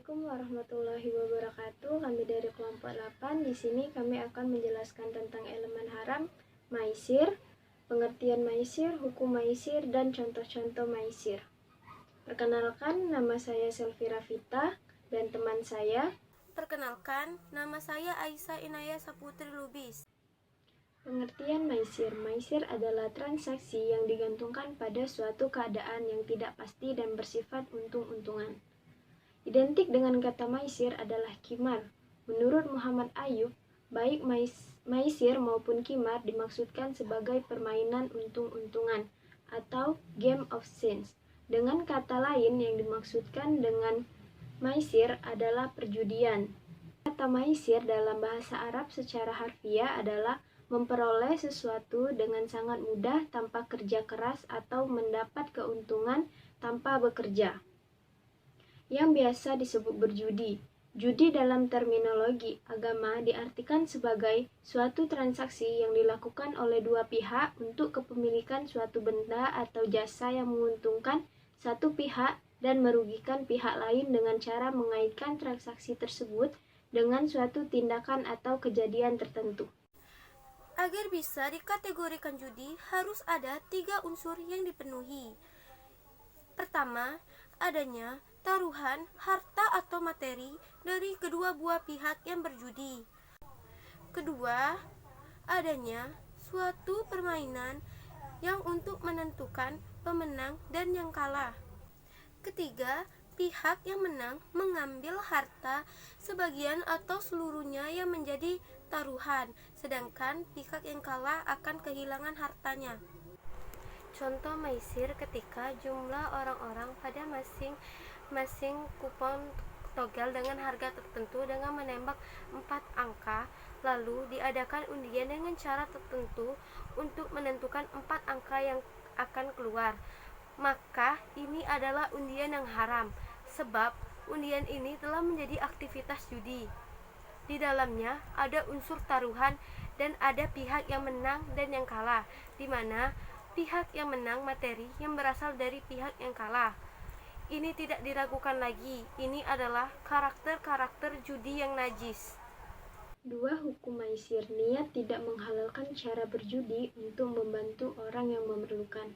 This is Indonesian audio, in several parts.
Assalamualaikum warahmatullahi wabarakatuh. Kami dari kelompok 8. Di sini kami akan menjelaskan tentang elemen haram, maisir, pengertian maisir, hukum maisir, dan contoh-contoh maisir. Perkenalkan, nama saya Selvira Vita dan teman saya. Perkenalkan, nama saya Aisyah Inaya Saputri Lubis. Pengertian maisir. Maisir adalah transaksi yang digantungkan pada suatu keadaan yang tidak pasti dan bersifat untung-untungan. Identik dengan kata maisir adalah qimar. Menurut Muhammad Ayub, baik maisir maupun qimar dimaksudkan sebagai permainan untung-untungan atau game of chance. Dengan kata lain yang dimaksudkan dengan maisir adalah perjudian. Kata maisir dalam bahasa Arab secara harfiah adalah memperoleh sesuatu dengan sangat mudah tanpa kerja keras atau mendapat keuntungan tanpa bekerja, yang biasa disebut berjudi. Judi dalam terminologi agama diartikan sebagai suatu transaksi yang dilakukan oleh dua pihak untuk kepemilikan suatu benda atau jasa yang menguntungkan satu pihak dan merugikan pihak lain dengan cara mengaitkan transaksi tersebut dengan suatu tindakan atau kejadian tertentu. Agar bisa dikategorikan judi, harus ada 3 unsur yang dipenuhi. Pertama, adanya taruhan harta atau materi dari kedua buah pihak yang berjudi. Kedua, adanya suatu permainan yang untuk menentukan pemenang dan yang kalah. Ketiga, pihak yang menang mengambil harta sebagian atau seluruhnya yang menjadi taruhan, sedangkan pihak yang kalah akan kehilangan hartanya. Contoh maisir ketika jumlah orang-orang pada masing-masing kupon togel dengan harga tertentu dengan menembak 4 angka, lalu diadakan undian dengan cara tertentu untuk menentukan 4 angka yang akan keluar. Maka ini adalah undian yang haram, sebab undian ini telah menjadi aktivitas judi. Di dalamnya ada unsur taruhan dan ada pihak yang menang dan yang kalah, di mana pihak yang menang materi yang berasal dari pihak yang kalah. Ini tidak diragukan lagi, ini adalah karakter-karakter judi yang najis. 2. Hukum maisir. Niat tidak menghalalkan cara berjudi untuk membantu orang yang memerlukan.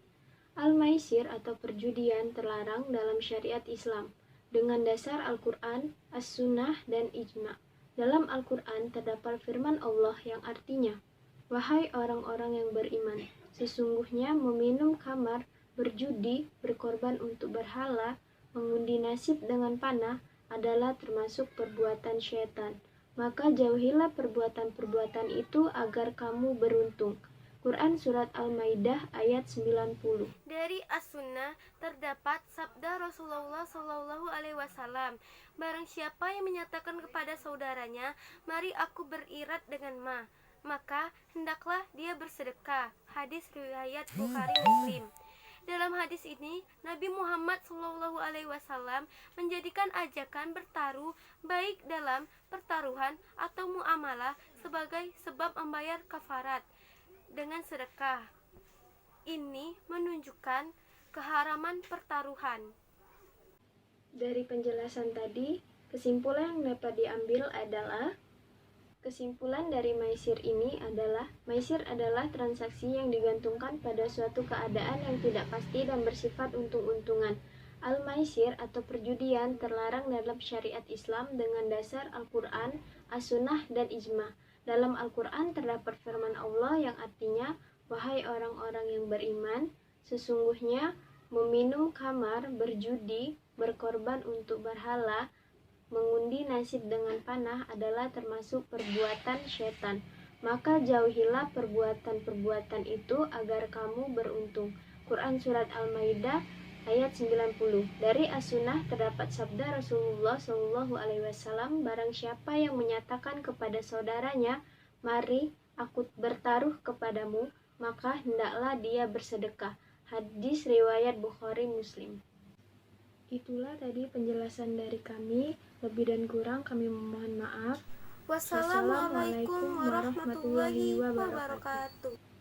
Al-maisir atau perjudian terlarang dalam syariat Islam dengan dasar Al-Quran, As-Sunnah, dan Ijma'. Dalam Al-Quran terdapat firman Allah yang artinya, "Wahai orang-orang yang beriman, sesungguhnya meminum khamar, berjudi, berkorban untuk berhala, mengundi nasib dengan panah adalah termasuk perbuatan syaitan. Maka jauhilah perbuatan-perbuatan itu agar kamu beruntung." Quran Surat Al-Maidah ayat 90. Dari As-Sunnah terdapat sabda Rasulullah SAW, "Barang siapa yang menyatakan kepada saudaranya, 'Mari aku berirat dengan ma,' maka hendaklah dia bersedekah." Hadis riwayat Bukhari Muslim. Dalam hadis ini, Nabi Muhammad SAW menjadikan ajakan bertaruh baik dalam pertaruhan atau muamalah sebagai sebab membayar kafarat dengan sedekah. Ini menunjukkan keharaman pertaruhan. Dari penjelasan tadi, kesimpulan yang dapat diambil adalah kesimpulan dari maisir ini adalah maisir adalah transaksi yang digantungkan pada suatu keadaan yang tidak pasti dan bersifat untung-untungan. Al-maisir atau perjudian terlarang dalam syariat Islam dengan dasar Al-Quran, As-Sunnah, dan Ijma'. Dalam Al-Quran terdapat firman Allah yang artinya, "Wahai orang-orang yang beriman, sesungguhnya meminum khamar, berjudi, berkorban untuk berhala, mengundi nasib dengan panah adalah termasuk perbuatan syaitan. Maka jauhilah perbuatan-perbuatan itu agar kamu beruntung." Quran Surat Al-Maidah ayat 90. Dari As-Sunnah terdapat sabda Rasulullah SAW, "Barang siapa yang menyatakan kepada saudaranya, 'Mari aku bertaruh kepadamu,' maka hendaklah dia bersedekah." Hadis riwayat Bukhari Muslim. Itulah tadi penjelasan dari kami. Lebih dan kurang kami memohon maaf. Wassalamualaikum warahmatullahi wabarakatuh.